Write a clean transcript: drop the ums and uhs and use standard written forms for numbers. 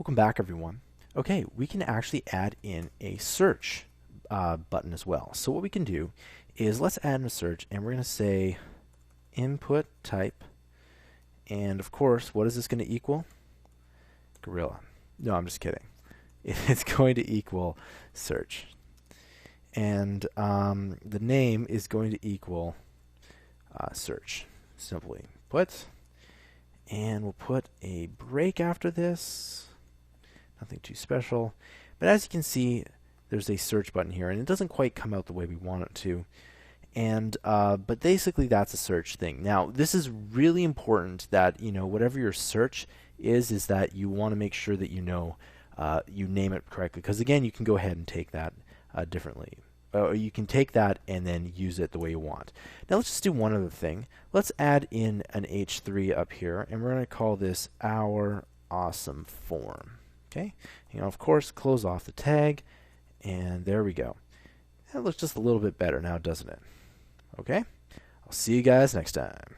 Welcome back, everyone. Okay, we can actually add in a search button as well. So what we can do is let's add in a search, and we're going to say input type, and of course, what is this going to equal? Gorilla. No, I'm just kidding. It's going to equal search, and the name is going to equal search. Simply put, and we'll put a break after this. Nothing too special, but as you can see, there's a search button here, and it doesn't quite come out the way we want it to. And but basically, that's a search thing. Now, this is really important that whatever your search is that you want to make sure that you name it correctly. Because again, you can go ahead and take that differently. You can take that and then use it the way you want. Now, let's just do one other thing. Let's add in an H3 up here, and we're going to call this our awesome form. Okay, of course, close off the tag, and there we go. That looks just a little bit better now, doesn't it? Okay, I'll see you guys next time.